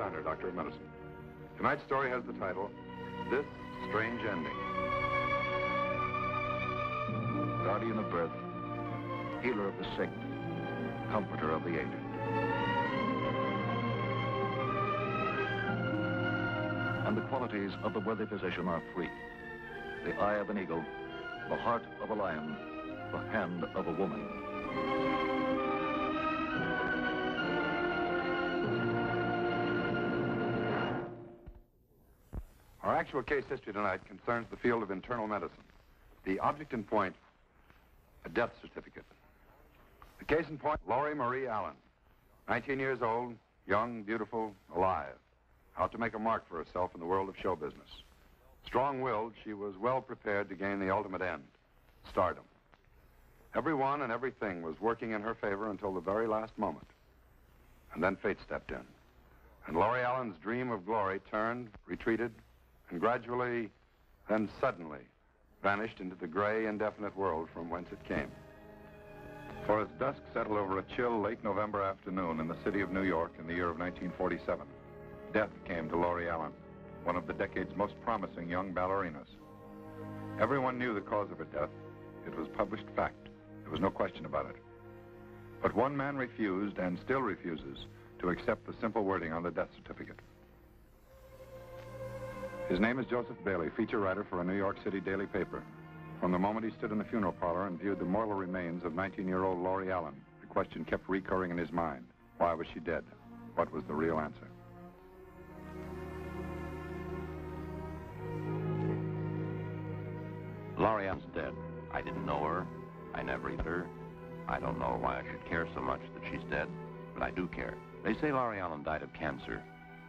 Steiner, Doctor of Medicine. Tonight's story has the title, This Strange Ending. Guardian of birth, healer of the sick, comforter of the aged. And the qualities of the worthy physician are three: the eye of an eagle, the heart of a lion, the hand of a woman. Our actual case history tonight concerns the field of internal medicine. The object in point, a death certificate. The case in point, Laurie Marie Allen, 19 years old, young, beautiful, alive, out to make a mark for herself in the world of show business. Strong-willed, she was well prepared to gain the ultimate end, stardom. Everyone and everything was working in her favor until the very last moment. And then fate stepped in. And Laurie Allen's dream of glory turned, retreated, and gradually, then suddenly, vanished into the gray, indefinite world from whence it came. For as dusk settled over a chill late November afternoon in the city of New York in the year of 1947, death came to Laurie Allen, one of the decade's most promising young ballerinas. Everyone knew the cause of her death. It was published fact. There was no question about it. But one man refused, and still refuses, to accept the simple wording on the death certificate. His name is Joseph Bailey, feature writer for a New York City daily paper. From the moment he stood in the funeral parlor and viewed the mortal remains of 19-year-old Laurie Allen, the question kept recurring in his mind. Why was she dead? What was the real answer? Laurie Allen's dead. I didn't know her. I never met her. I don't know why I should care so much that she's dead, but I do care. They say Laurie Allen died of cancer.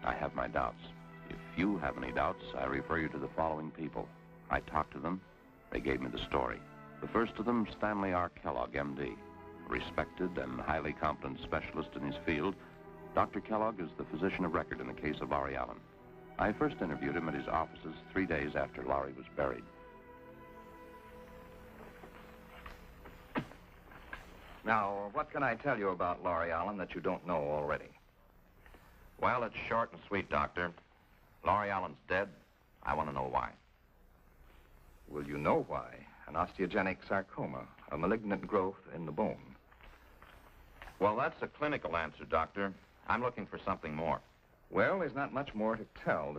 I have my doubts. If you have any doubts, I refer you to the following people. I talked to them. They gave me the story. The first of them, Stanley R. Kellogg, M.D., a respected and highly competent specialist in his field. Dr. Kellogg is the physician of record in the case of Laurie Allen. I first interviewed him at his offices 3 days after Laurie was buried. Now, what can I tell you about Laurie Allen that you don't know already? Well, it's short and sweet, Doctor. Laurie Allen's dead. I want to know why. Will you know why? An osteogenic sarcoma, a malignant growth in the bone. Well, that's a clinical answer, Doctor. I'm looking for something more. Well, there's not much more to tell.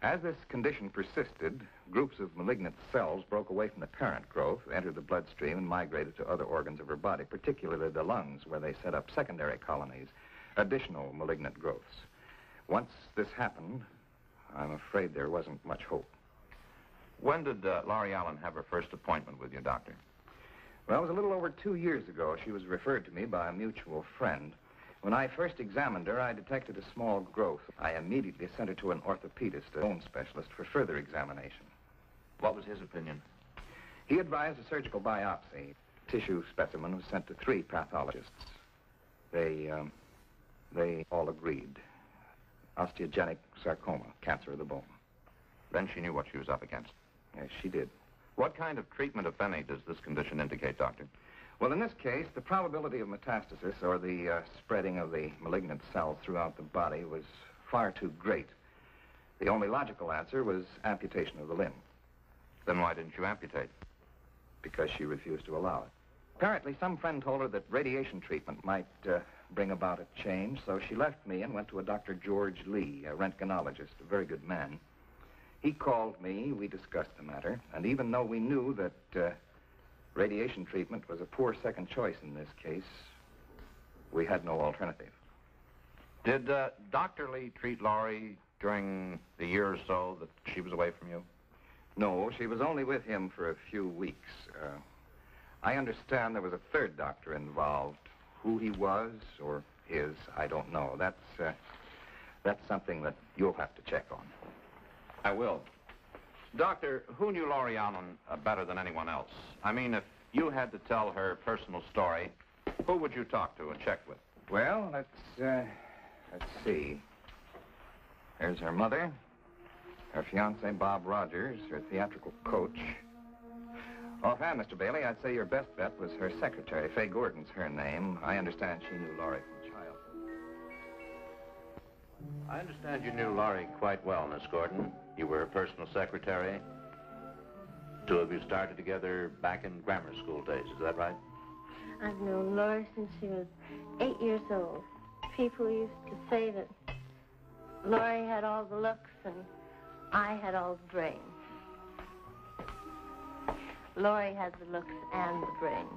As this condition persisted, groups of malignant cells broke away from the parent growth, entered the bloodstream, and migrated to other organs of her body, particularly the lungs, where they set up secondary colonies, additional malignant growths. Once this happened, I'm afraid there wasn't much hope. When did Laurie Allen have her first appointment with you, Doctor? Well, it was a little over 2 years ago. She was referred to me by a mutual friend. When I first examined her, I detected a small growth. I immediately sent her to an orthopedist, a bone specialist, for further examination. What was his opinion? He advised a surgical biopsy. Tissue specimen was sent to 3 pathologists. They all agreed. Osteogenic sarcoma, cancer of the bone. Then she knew what she was up against. Yes, she did. What kind of treatment, if any, does this condition indicate, Doctor? Well, in this case, the probability of metastasis, or the spreading of the malignant cells throughout the body, was far too great. The only logical answer was amputation of the limb. Then why didn't you amputate? Because she refused to allow it. Apparently, some friend told her that radiation treatment might bring about a change, so she left me and went to a Dr. George Lee, a röntgenologist, a very good man. He called me, we discussed the matter, and even though we knew that radiation treatment was a poor second choice in this case, we had no alternative. Did Dr. Lee treat Laurie during the year or so that she was away from you? No, she was only with him for a few weeks. I understand there was a third doctor involved. Who he was or is, I don't know. That's something that you'll have to check on. I will. Doctor, who knew Laurie Allen better than anyone else? I mean, if you had to tell her personal story, who would you talk to and check with? Well, let's see. There's her mother, her fiancé, Bob Rogers, her theatrical coach. Offhand, Mr. Bailey, I'd say your best bet was her secretary. Faye Gordon's her name. I understand she knew Laurie from childhood. I understand you knew Laurie quite well, Miss Gordon. You were her personal secretary. Two of you started together back in grammar school days, is that right? I've known Laurie since she was 8 years old. People used to say that Laurie had all the looks and I had all the brains. Laurie had the looks and the brains.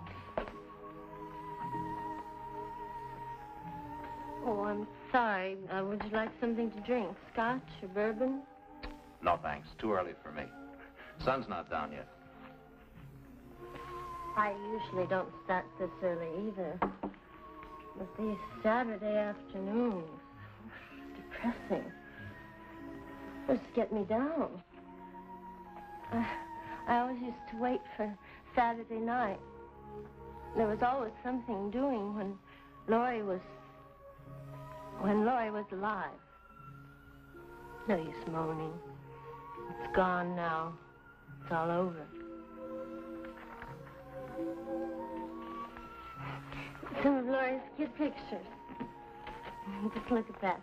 Oh, I'm sorry. Would you like something to drink? Scotch or bourbon? No, thanks. Too early for me. Sun's not down yet. I usually don't start this early either. But these Saturday afternoons, depressing. Just get me down. I always used to wait for Saturday night. There was always something doing when Laurie was alive. No use moaning. It's gone now. It's all over. Some of Laurie's kid pictures. Just look at that.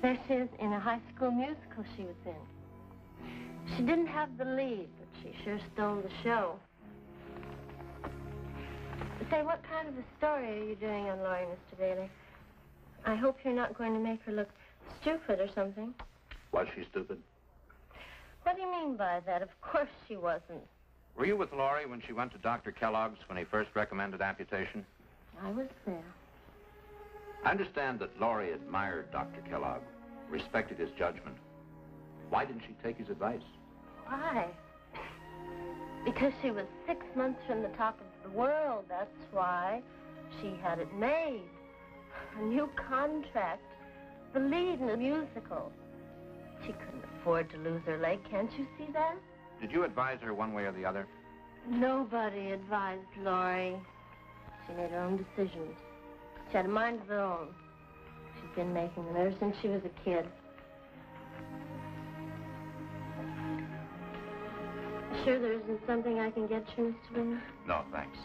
There she is in a high school musical she was in. She didn't have the lead, but she sure stole the show. Say, what kind of a story are you doing on Laurie, Mr. Bailey? I hope you're not going to make her look stupid or something. Was she stupid? What do you mean by that? Of course she wasn't. Were you with Laurie when she went to Dr. Kellogg's when he first recommended amputation? I was there. I understand that Laurie admired Dr. Kellogg, respected his judgment. Why didn't she take his advice? Why? Because she was 6 months from the top of the world, that's why. She had it made. A new contract. The lead in a musical. She couldn't afford to lose her leg, can't you see that? Did you advise her one way or the other? Nobody advised Laurie. She made her own decisions. She had a mind of her own. She's been making them ever since she was a kid. Sure there isn't something I can get you, Mr. Bailey? No, thanks.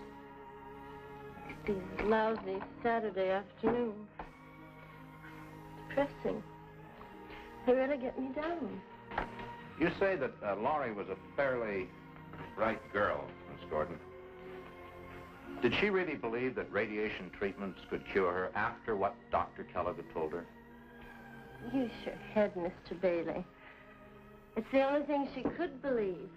These lousy Saturday afternoons. Depressing. They really get me down. You say that Laurie was a fairly bright girl, Miss Gordon. Did she really believe that radiation treatments could cure her after what Dr. Kellogg had told her? Use your head, Mr. Bailey. It's the only thing she could believe.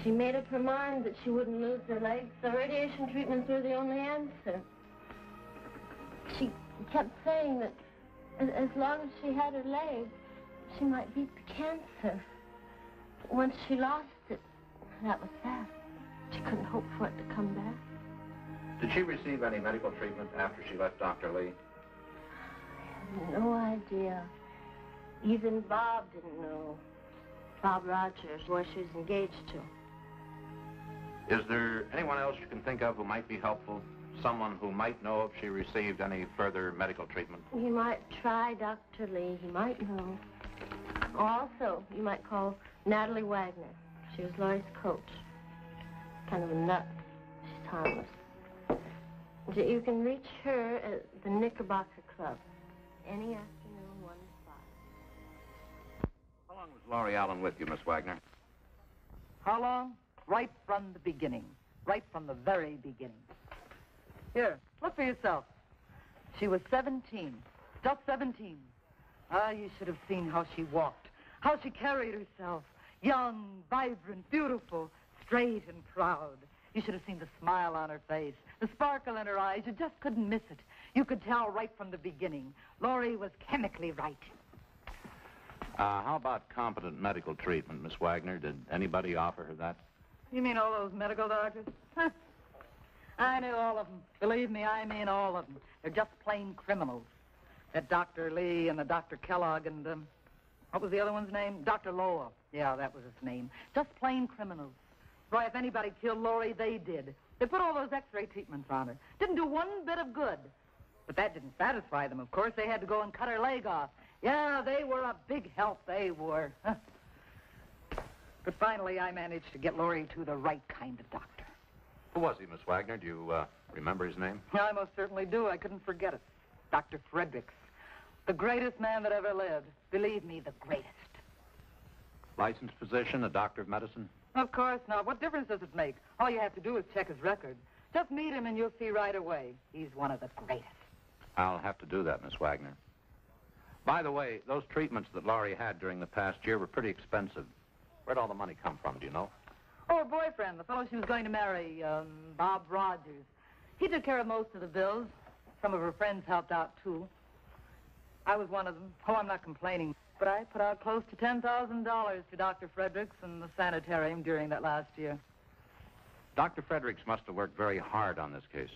She made up her mind that she wouldn't lose her legs, so radiation treatments were the only answer. She kept saying that as long as she had her legs, she might beat the cancer. But once she lost it, that was that. She couldn't hope for it to come back. Did she receive any medical treatment after she left Dr. Lee? I have no idea. Even Bob didn't know. Bob Rogers, boy she was engaged to. Is there anyone else you can think of who might be helpful? Someone who might know if she received any further medical treatment? You might try Dr. Lee. He might know. Also, you might call Natalie Wagner. She was Laurie's coach. Kind of a nut. She's harmless. You can reach her at the Knickerbocker Club. Any afternoon, 1 to 5. How long was Laurie Allen with you, Miss Wagner? How long? Right from the beginning. Right from the very beginning. Here, look for yourself. She was 17. Just 17. Ah, you should have seen how she walked. How she carried herself. Young, vibrant, beautiful, straight and proud. You should have seen the smile on her face, the sparkle in her eyes. You just couldn't miss it. You could tell right from the beginning. Laurie was chemically right. How about competent medical treatment, Miss Wagner? Did anybody offer her that? You mean all those medical doctors? Huh. I knew all of them. Believe me, I mean all of them. They're just plain criminals. That Dr. Lee and the Dr. Kellogg and, what was the other one's name? Dr. Lowell. Yeah, that was his name. Just plain criminals. Why, if anybody killed Laurie, they did. They put all those x-ray treatments on her. Didn't do one bit of good. But that didn't satisfy them, of course. They had to go and cut her leg off. Yeah, they were a big help, they were. But finally, I managed to get Laurie to the right kind of doctor. Who was he, Miss Wagner? Do you remember his name? I most certainly do. I couldn't forget it. Dr. Fredericks. The greatest man that ever lived. Believe me, the greatest. Licensed physician, a doctor of medicine? Of course not. What difference does it make? All you have to do is check his record. Just meet him and you'll see right away. He's one of the greatest. I'll have to do that, Miss Wagner. By the way, those treatments that Laurie had during the past year were pretty expensive. Where'd all the money come from, do you know? Oh, her boyfriend, the fellow she was going to marry, Bob Rogers. He took care of most of the bills. Some of her friends helped out, too. I was one of them. Oh, I'm not complaining. But I put out close to $10,000 to Dr. Fredericks and the sanitarium during that last year. Dr. Fredericks must have worked very hard on this case.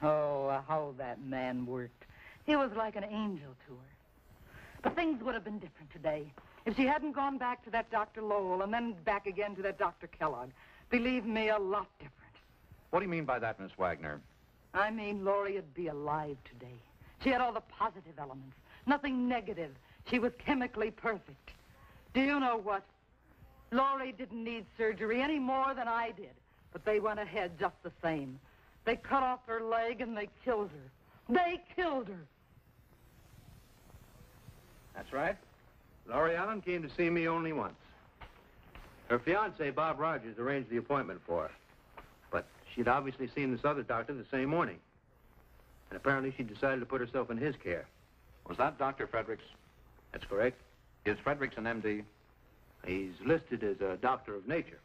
Oh, how that man worked. He was like an angel to her. But things would have been different today if she hadn't gone back to that Dr. Lowell and then back again to that Dr. Kellogg. Believe me, a lot different. What do you mean by that, Miss Wagner? I mean, Laurie would be alive today. She had all the positive elements, nothing negative. She was chemically perfect. Do you know what? Laurie didn't need surgery any more than I did, but they went ahead just the same. They cut off her leg and they killed her. They killed her. That's right. Laurie Allen came to see me only once. Her fiancé, Bob Rogers, arranged the appointment for her. But she'd obviously seen this other doctor the same morning. And apparently she decided to put herself in his care. Was that Dr. Fredericks? That's correct. Is Fredericks an MD? He's listed as a doctor of nature.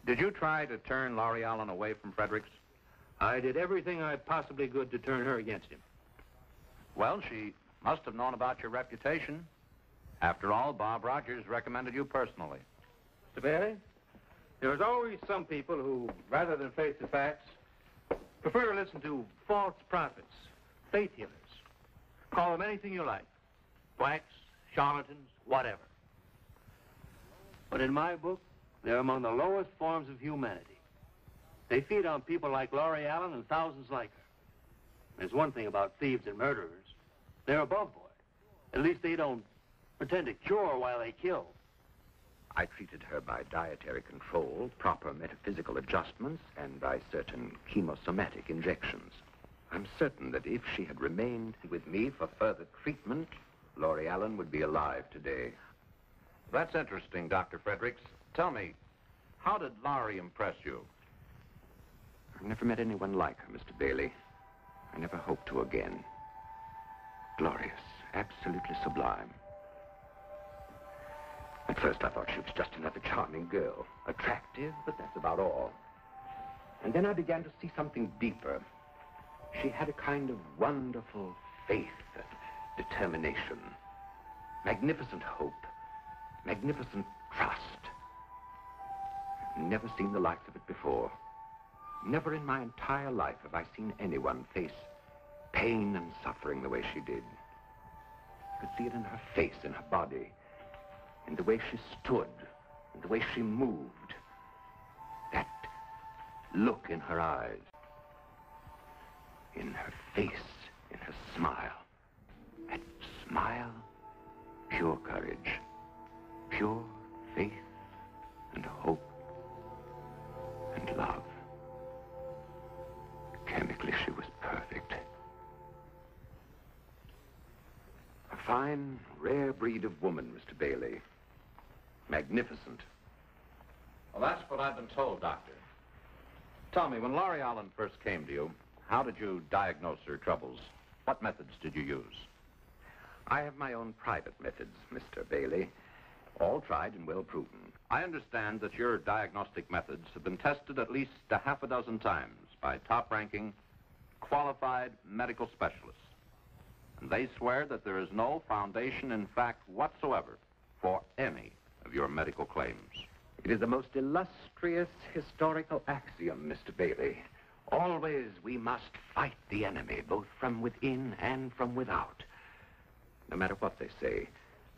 Did you try to turn Laurie Allen away from Fredericks? I did everything I possibly could to turn her against him. Well, she must have known about your reputation. After all, Bob Rogers recommended you personally. Mr. Bailey, there's always some people who, rather than face the facts, prefer to listen to false prophets, faith healers. Call them anything you like. Quacks, charlatans, whatever. But in my book, they're among the lowest forms of humanity. They feed on people like Laurie Allen and thousands like her. There's one thing about thieves and murderers. They're above board. At least they don't pretend to cure while they kill. I treated her by dietary control, proper metaphysical adjustments, and by certain chemosomatic injections. I'm certain that if she had remained with me for further treatment, Laurie Allen would be alive today. That's interesting, Dr. Fredericks. Tell me, how did Laurie impress you? I've never met anyone like her, Mr. Bailey. I never hope to again. Glorious, absolutely sublime. At first I thought she was just another charming girl. Attractive, but that's about all. And then I began to see something deeper. She had a kind of wonderful faith and determination. Magnificent hope. Magnificent trust. I've never seen the likes of it before. Never in my entire life have I seen anyone face pain and suffering the way she did. I could see it in her face, in her body, in the way she stood, in the way she moved. That look in her eyes, in her face, in her smile. That smile, pure courage, pure faith and hope and love. Chemically, she was perfect. A fine, rare breed of woman, Mr. Bailey. Magnificent. Well, that's what I've been told, Doctor. Tell me, when Laurie Allen first came to you, how did you diagnose her troubles? What methods did you use? I have my own private methods, Mr. Bailey. All tried and well proven. I understand that your diagnostic methods have been tested at least a half a dozen times by top-ranking, qualified medical specialists. And they swear that there is no foundation in fact whatsoever for any of your medical claims. It is the most illustrious historical axiom, Mr. Bailey. Always we must fight the enemy, both from within and from without. No matter what they say,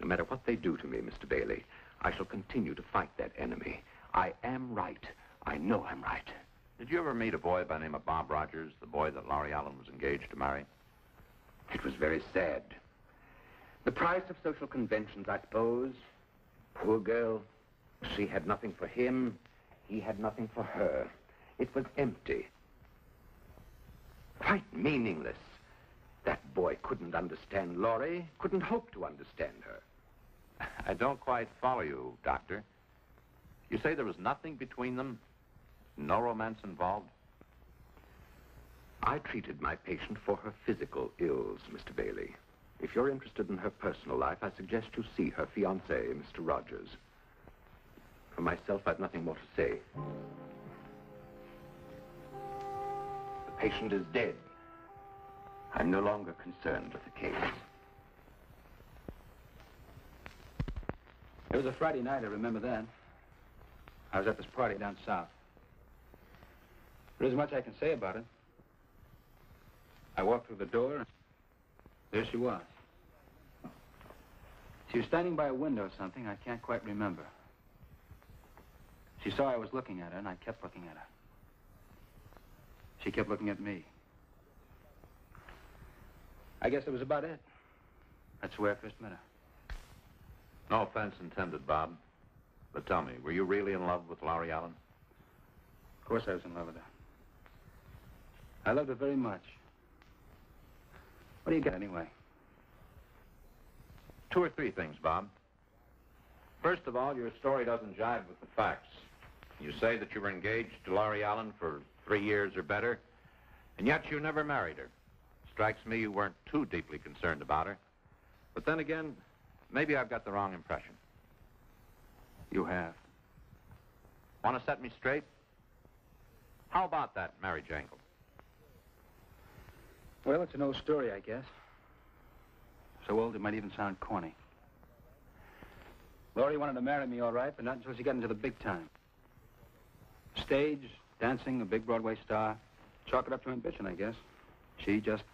no matter what they do to me, Mr. Bailey, I shall continue to fight that enemy. I am right. I know I'm right. Did you ever meet a boy by the name of Bob Rogers, the boy that Laurie Allen was engaged to marry? It was very sad. The price of social conventions, I suppose. Poor girl. She had nothing for him. He had nothing for her. It was empty. Quite meaningless. That boy couldn't understand Laurie, couldn't hope to understand her. I don't quite follow you, Doctor. You say there was nothing between them? No romance involved? I treated my patient for her physical ills, Mr. Bailey. If you're interested in her personal life, I suggest you see her fiancé, Mr. Rogers. For myself, I've nothing more to say. The patient is dead. I'm no longer concerned with the case. It was a Friday night, I remember that. I was at this party down south. There isn't much I can say about it. I walked through the door, and there she was. She was standing by a window or something, I can't quite remember. She saw I was looking at her, and I kept looking at her. She kept looking at me. I guess that was about it. That's where I first met her. No offense intended, Bob. But tell me, were you really in love with Laurie Allen? Of course I was in love with her. I loved her very much. What do you get anyway? 2 or 3 things, Bob. First of all, your story doesn't jive with the facts. You say that you were engaged to Laurie Allen for 3 years or better, and yet you never married her. Strikes me you weren't too deeply concerned about her. But then again, maybe I've got the wrong impression. You have. Want to set me straight? How about that marriage angle? Well, it's an old story, I guess. So old it might even sound corny. Laurie wanted to marry me all right, but not until she got into the big time. Stage, dancing, a big Broadway star. Chalk it up to ambition, I guess. She just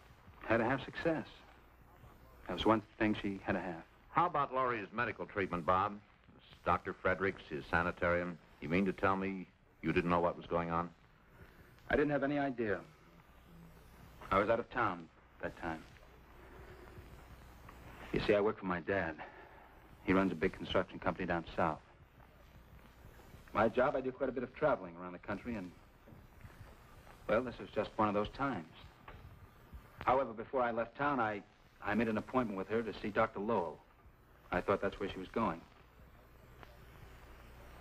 had to have success. That was one thing she had to have. How about Laurie's medical treatment, Bob? Dr. Fredericks, his sanitarium. You mean to tell me you didn't know what was going on? I didn't have any idea. I was out of town that time. You see, I work for my dad. He runs a big construction company down south. My job, I do quite a bit of traveling around the country, and, well, this was just one of those times. However, before I left town, I made an appointment with her to see Dr. Lowell. I thought that's where she was going.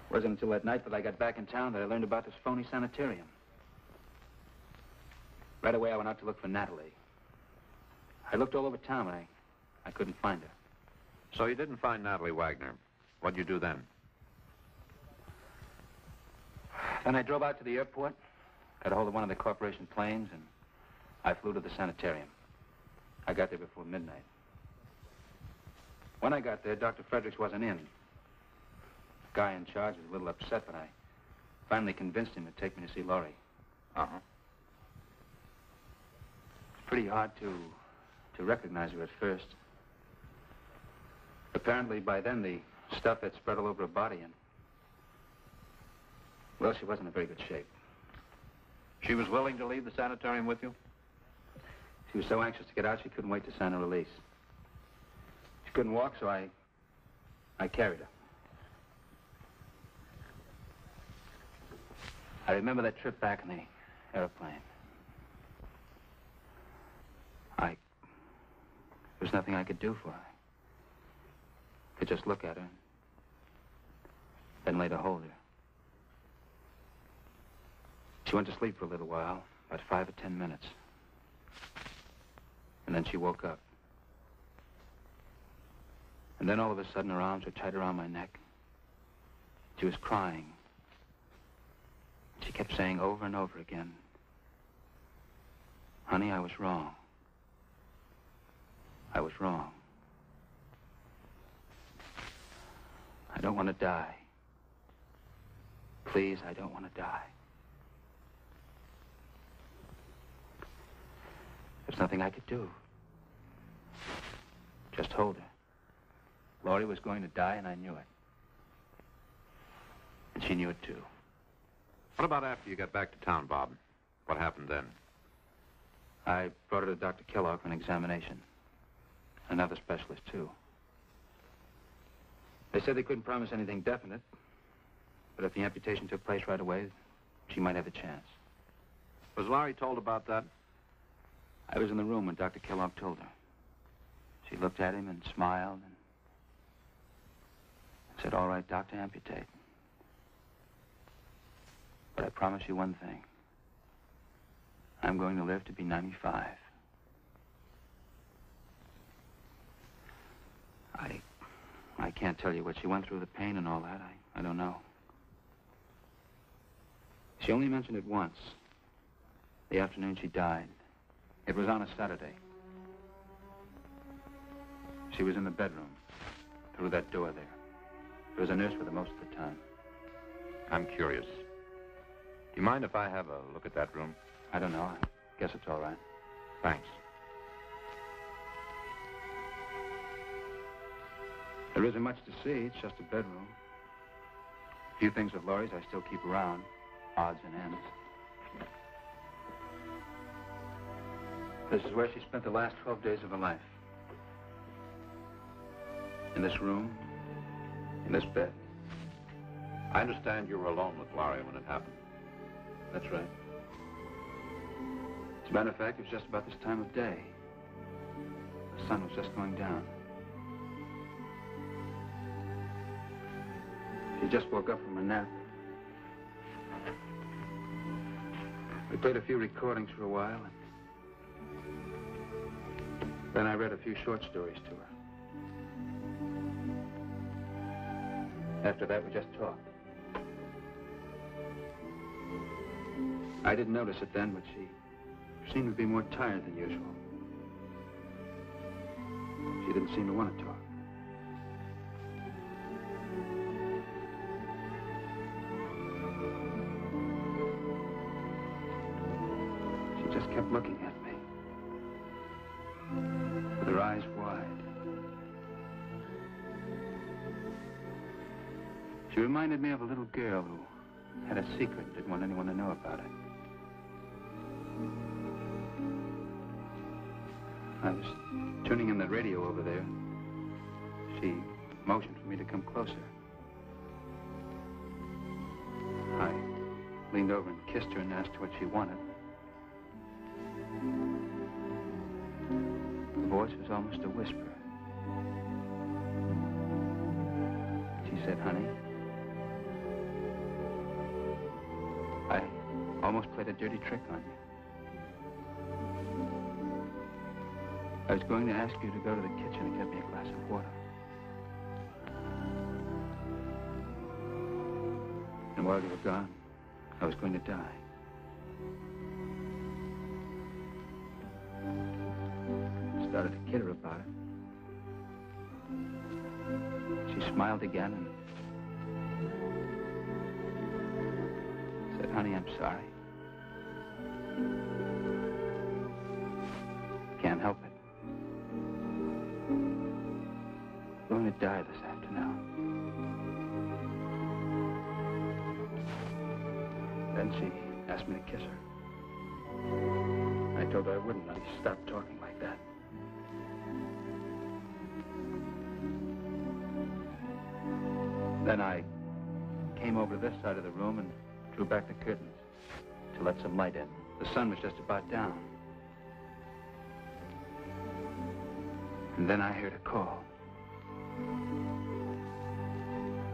It wasn't until that night that I got back in town that I learned about this phony sanitarium. Right away, I went out to look for Natalie. I looked all over town, but I couldn't find her. So you didn't find Natalie Wagner. What'd you do then? Then I drove out to the airport, got a hold of one of the corporation planes, and I flew to the sanitarium. I got there before midnight. When I got there, Dr. Fredericks wasn't in. The guy in charge was a little upset, but I finally convinced him to take me to see Laurie. Uh-huh. It's pretty hard to recognize her at first. Apparently, by then, the stuff had spread all over her body, and, well, she wasn't in very good shape. She was willing to leave the sanitarium with you? She was so anxious to get out, she couldn't wait to sign a release. She couldn't walk, so I carried her. I remember that trip back in the airplane. There was nothing I could do for her. I could just look at her, then later hold her. She went to sleep for a little while, about 5 or 10 minutes. And then she woke up. And then all of a sudden her arms were tight around my neck. She was crying. She kept saying over and over again, "Honey, I was wrong. I was wrong. I don't want to die. Please, I don't want to die." There's nothing I could do. Just hold her. Laurie was going to die, and I knew it. And she knew it, too. What about after you got back to town, Bob? What happened then? I brought her to Dr. Kellogg for an examination. Another specialist, too. They said they couldn't promise anything definite, but if the amputation took place right away, she might have a chance. Was Laurie told about that? I was in the room when Dr. Kellogg told her. She looked at him and smiled and said, "All right, doctor, amputate. But I promise you one thing. I'm going to live to be 95. I can't tell you what she went through, the pain and all that. I don't know. She only mentioned it once. The afternoon she died. It was on a Saturday. She was in the bedroom, through that door there. There was a nurse with her most of the time. I'm curious. Do you mind if I have a look at that room? I don't know. I guess it's all right. Thanks. There isn't much to see. It's just a bedroom. A few things of Laurie's I still keep around. Odds and ends. This is where she spent the last 12 days of her life. In this room. In this bed. I understand you were alone with Laurie when it happened. That's right. As a matter of fact, it was just about this time of day. The sun was just going down. She just woke up from a nap. We played a few recordings for a while, and then I read a few short stories to her. After that, we just talked. I didn't notice it then, but she seemed to be more tired than usual. She didn't seem to want to talk. She just kept looking at me, with her eyes wide. She reminded me of a little girl who had a secret and didn't want anyone to know about it. I was tuning in the radio over there. She motioned for me to come closer. I leaned over and kissed her and asked what she wanted. The voice was almost a whisper. She said, "Honey, I almost played a dirty trick on you. I was going to ask you to go to the kitchen and get me a glass of water. And while you were gone, I was going to die." I started to kid her about it. She smiled again and said, "Honey, I'm sorry. Can't help it. I'm going to die this afternoon." Then she asked me to kiss her. I told her I wouldn't until she stopped talking like that. Then I came over to this side of the room and drew back the curtains to let some light in. The sun was just about down. And then I heard a call.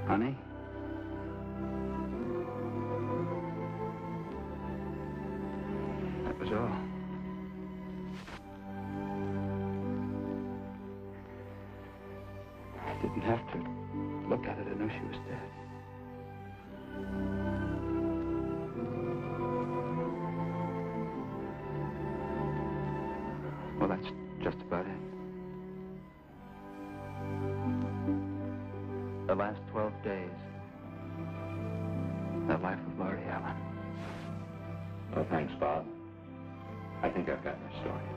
"Honey?" That was all. I didn't have to look at it. I knew she was dead. Well, that's just about it. The last 12 days. The life of Laurie Allen. Well, thanks, Bob. I think I've got my story.